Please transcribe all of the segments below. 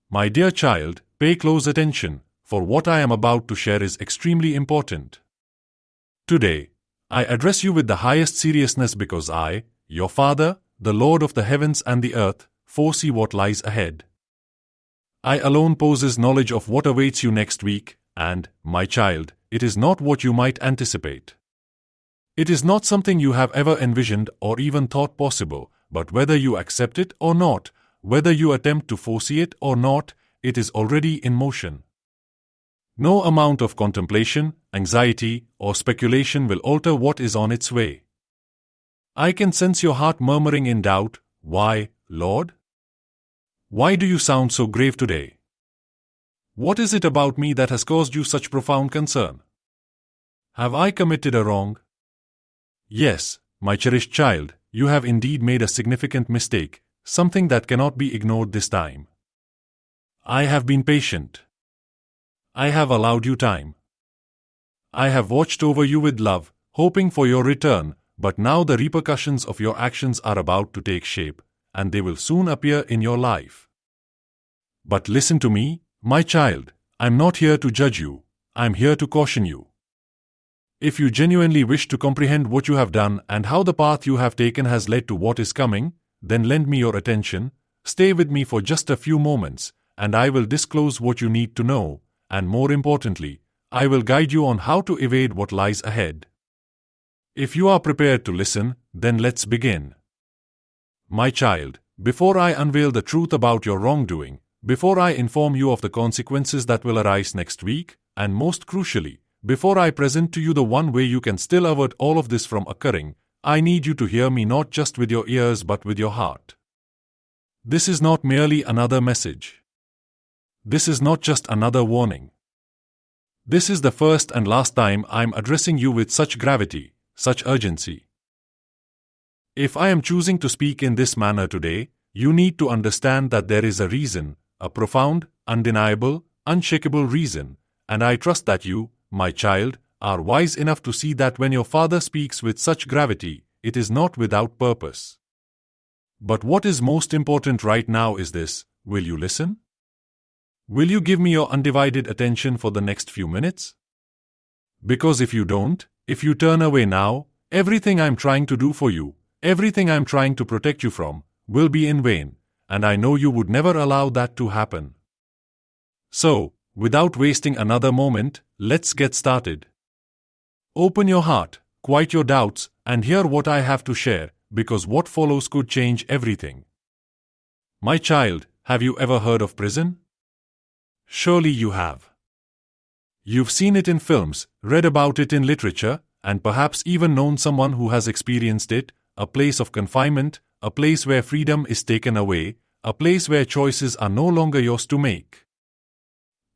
My dear child, pay close attention, for what I am about to share is extremely important. Today, I address you with the highest seriousness because I, your Father, the Lord of the heavens and the earth, foresee what lies ahead. I alone possess knowledge of what awaits you next week, and, my child, it is not what you might anticipate. It is not something you have ever envisioned or even thought possible, but whether you accept it or not, whether you attempt to foresee it or not, it is already in motion. No amount of contemplation, anxiety, or speculation will alter what is on its way. I can sense your heart murmuring in doubt, "Why, Lord? Why do you sound so grave today? What is it about me that has caused you such profound concern? Have I committed a wrong?" Yes, my cherished child, you have indeed made a significant mistake, something that cannot be ignored this time. I have been patient. I have allowed you time. I have watched over you with love, hoping for your return, but now the repercussions of your actions are about to take shape, and they will soon appear in your life. But listen to me, my child, I'm not here to judge you, I'm here to caution you. If you genuinely wish to comprehend what you have done and how the path you have taken has led to what is coming, then lend me your attention, stay with me for just a few moments, and I will disclose what you need to know, and more importantly, I will guide you on how to evade what lies ahead. If you are prepared to listen, then let's begin. My child, before I unveil the truth about your wrongdoing, before I inform you of the consequences that will arise next week, and most crucially, before I present to you the one way you can still avert all of this from occurring, I need you to hear me not just with your ears but with your heart. This is not merely another message. This is not just another warning. This is the first and last time I'm addressing you with such gravity, such urgency. If I am choosing to speak in this manner today, you need to understand that there is a reason, a profound, undeniable, unshakable reason, and I trust that you, my child, are wise enough to see that when your Father speaks with such gravity, it is not without purpose. But what is most important right now is this: will you listen? Will you give me your undivided attention for the next few minutes? Because if you don't, if you turn away now, everything I'm trying to do for you, everything I'm trying to protect you from, will be in vain, and I know you would never allow that to happen. So, without wasting another moment, let's get started. Open your heart, quiet your doubts, and hear what I have to share, because what follows could change everything. My child, have you ever heard of prison? Surely you have. You've seen it in films, read about it in literature, and perhaps even known someone who has experienced it, a place of confinement, a place where freedom is taken away, a place where choices are no longer yours to make.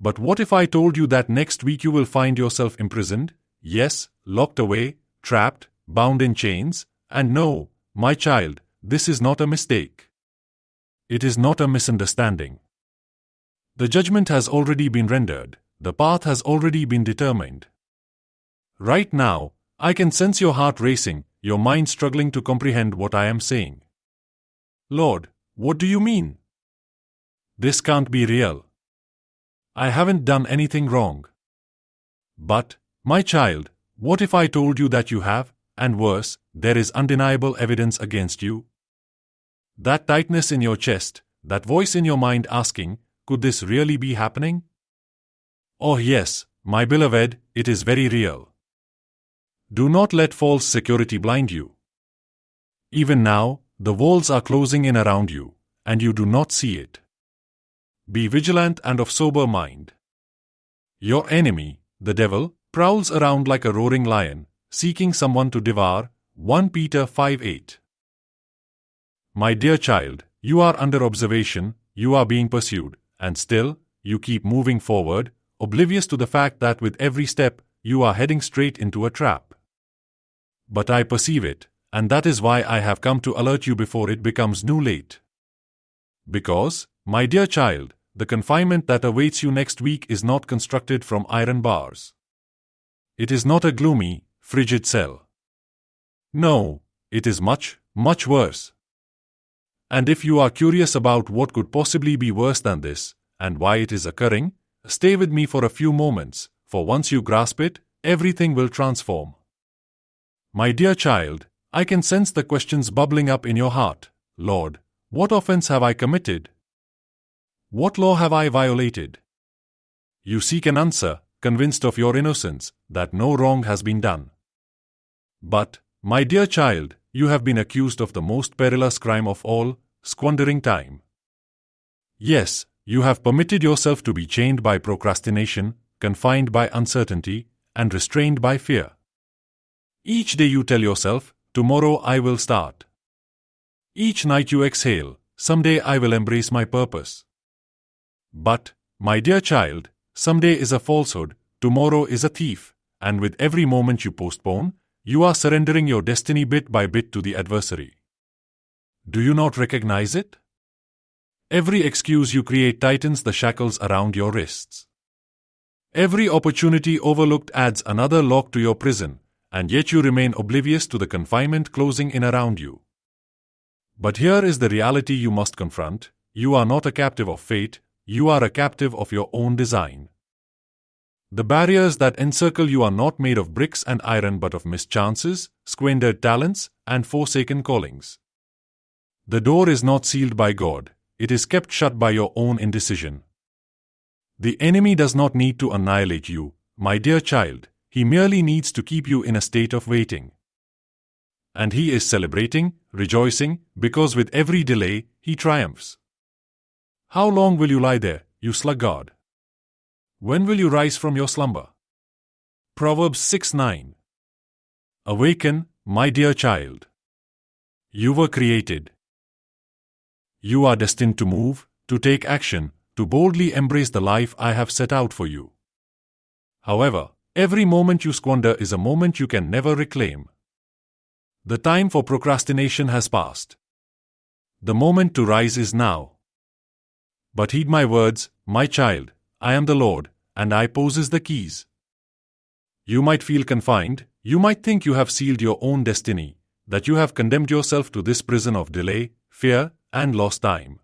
But what if I told you that next week you will find yourself imprisoned? Yes, locked away, trapped, bound in chains, and no, my child, this is not a mistake. It is not a misunderstanding. The judgment has already been rendered, the path has already been determined. Right now, I can sense your heart racing, your mind struggling to comprehend what I am saying. Lord, what do you mean? This can't be real. I haven't done anything wrong. But, my child, what if I told you that you have, and worse, there is undeniable evidence against you? That tightness in your chest, that voice in your mind asking, could this really be happening? Oh yes, my beloved, it is very real. Do not let false security blind you. Even now, the walls are closing in around you, and you do not see it. Be vigilant and of sober mind. Your enemy, the devil, prowls around like a roaring lion, seeking someone to devour. 1 Peter 5:8. My dear child, you are under observation, you are being pursued, and still, you keep moving forward, oblivious to the fact that with every step, you are heading straight into a trap. But I perceive it, and that is why I have come to alert you before it becomes too late. Because, my dear child, the confinement that awaits you next week is not constructed from iron bars. It is not a gloomy, frigid cell. No, it is much, much worse. And if you are curious about what could possibly be worse than this, and why it is occurring, stay with me for a few moments, for once you grasp it, everything will transform. My dear child, I can sense the questions bubbling up in your heart. Lord, what offense have I committed? What law have I violated? You seek an answer, convinced of your innocence, that no wrong has been done. But, my dear child, you have been accused of the most perilous crime of all, squandering time. Yes, you have permitted yourself to be chained by procrastination, confined by uncertainty, and restrained by fear. Each day you tell yourself, tomorrow I will start. Each night you exhale, someday I will embrace my purpose. But, my dear child, someday is a falsehood, tomorrow is a thief, and with every moment you postpone, you are surrendering your destiny bit by bit to the adversary. Do you not recognize it? Every excuse you create tightens the shackles around your wrists. Every opportunity overlooked adds another lock to your prison, and yet you remain oblivious to the confinement closing in around you. But here is the reality you must confront: you are not a captive of fate, you are a captive of your own design. The barriers that encircle you are not made of bricks and iron but of mischances, squandered talents, and forsaken callings. The door is not sealed by God, it is kept shut by your own indecision. The enemy does not need to annihilate you, my dear child, he merely needs to keep you in a state of waiting. And he is celebrating, rejoicing, because with every delay, he triumphs. How long will you lie there, you sluggard? When will you rise from your slumber? Proverbs 6:9. Awaken, my dear child. You were created. You are destined to move, to take action, to boldly embrace the life I have set out for you. However, every moment you squander is a moment you can never reclaim. The time for procrastination has passed. The moment to rise is now. But heed my words, my child, I am the Lord, and I possess the keys. You might feel confined, you might think you have sealed your own destiny, that you have condemned yourself to this prison of delay, fear, and lost time.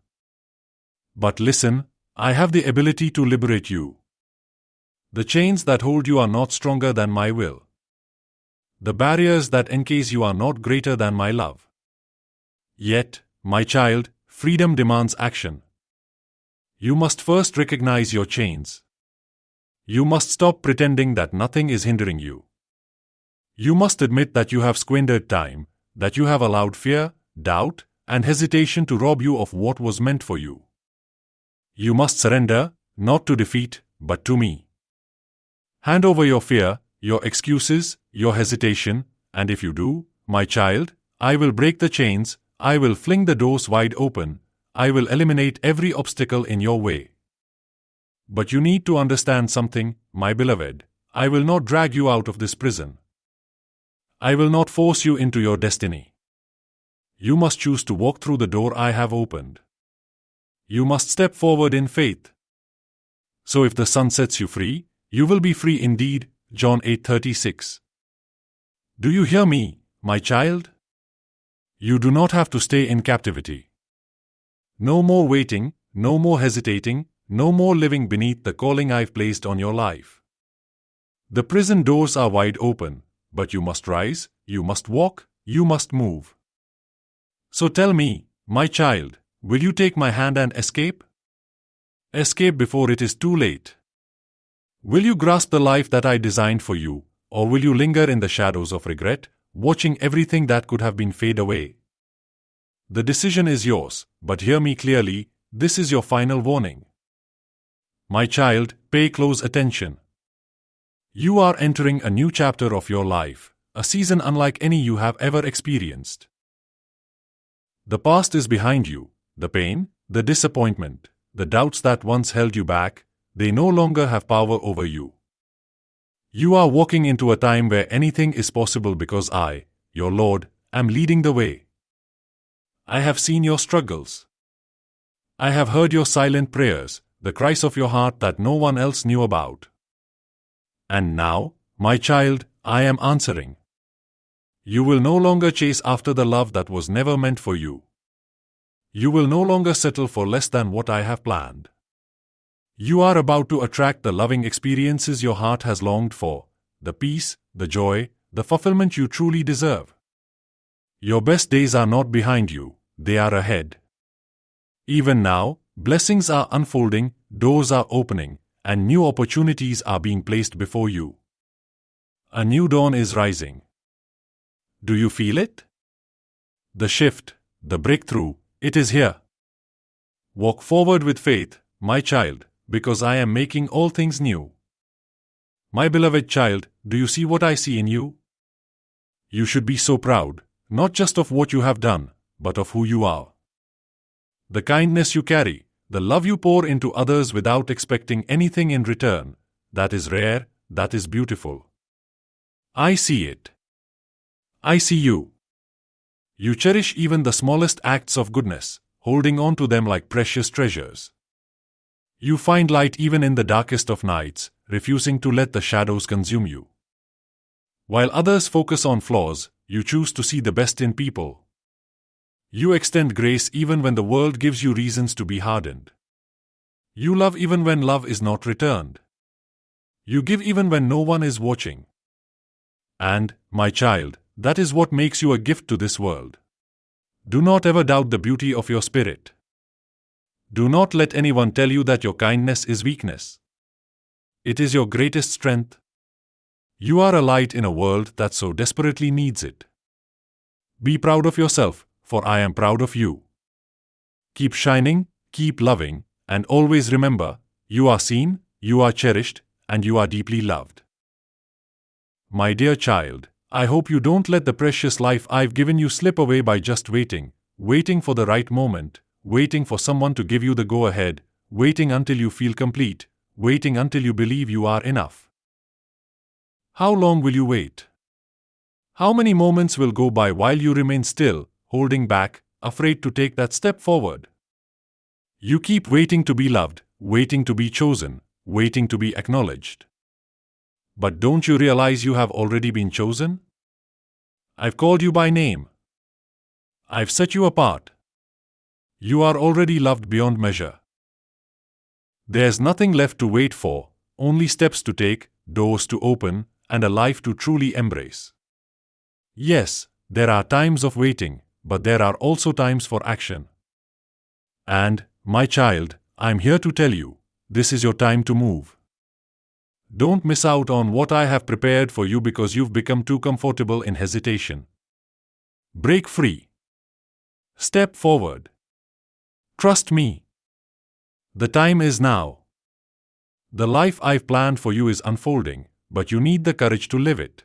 But listen, I have the ability to liberate you. The chains that hold you are not stronger than my will. The barriers that encase you are not greater than my love. Yet, my child, freedom demands action. You must first recognize your chains. You must stop pretending that nothing is hindering you. You must admit that you have squandered time, that you have allowed fear, doubt, and hesitation to rob you of what was meant for you. You must surrender, not to defeat, but to me. Hand over your fear, your excuses, your hesitation, and if you do, my child, I will break the chains, I will fling the doors wide open, I will eliminate every obstacle in your way. But you need to understand something, my beloved. I will not drag you out of this prison. I will not force you into your destiny. You must choose to walk through the door I have opened. You must step forward in faith. So if the Son sets you free, you will be free indeed. John 8:36. Do you hear me, my child? You do not have to stay in captivity. No more waiting, no more hesitating, no more living beneath the calling I've placed on your life. The prison doors are wide open, but you must rise, you must walk, you must move. So tell me, my child, will you take my hand and escape? Escape before it is too late. Will you grasp the life that I designed for you, or will you linger in the shadows of regret, watching everything that could have been fade away? The decision is yours, but hear me clearly, this is your final warning. My child, pay close attention. You are entering a new chapter of your life, a season unlike any you have ever experienced. The past is behind you, the pain, the disappointment, the doubts that once held you back, they no longer have power over you. You are walking into a time where anything is possible because I, your Lord, am leading the way. I have seen your struggles. I have heard your silent prayers, the cries of your heart that no one else knew about. And now, my child, I am answering. You will no longer chase after the love that was never meant for you. You will no longer settle for less than what I have planned. You are about to attract the loving experiences your heart has longed for, the peace, the joy, the fulfillment you truly deserve. Your best days are not behind you, they are ahead. Even now, blessings are unfolding, doors are opening, and new opportunities are being placed before you. A new dawn is rising. Do you feel it? The shift, the breakthrough, it is here. Walk forward with faith, my child, because I am making all things new. My beloved child, do you see what I see in you? You should be so proud, not just of what you have done, but of who you are. The kindness you carry, the love you pour into others without expecting anything in return, that is rare, that is beautiful. I see it. I see you. You cherish even the smallest acts of goodness, holding on to them like precious treasures. You find light even in the darkest of nights, refusing to let the shadows consume you. While others focus on flaws, you choose to see the best in people. You extend grace even when the world gives you reasons to be hardened. You love even when love is not returned. You give even when no one is watching. And, my child, that is what makes you a gift to this world. Do not ever doubt the beauty of your spirit. Do not let anyone tell you that your kindness is weakness. It is your greatest strength. You are a light in a world that so desperately needs it. Be proud of yourself, for I am proud of you. Keep shining, keep loving, and always remember, you are seen, you are cherished, and you are deeply loved. My dear child, I hope you don't let the precious life I've given you slip away by just waiting for the right moment, waiting for someone to give you the go-ahead, waiting until you feel complete, waiting until you believe you are enough. How long will you wait? How many moments will go by while you remain still, holding back, afraid to take that step forward? You keep waiting to be loved, waiting to be chosen, waiting to be acknowledged. But don't you realize you have already been chosen? I've called you by name. I've set you apart. You are already loved beyond measure. There's nothing left to wait for, only steps to take, doors to open, and a life to truly embrace. Yes, there are times of waiting, but there are also times for action. And, my child, I'm here to tell you, this is your time to move. Don't miss out on what I have prepared for you because you've become too comfortable in hesitation. Break free. Step forward. Trust me. The time is now. The life I've planned for you is unfolding, but you need the courage to live it.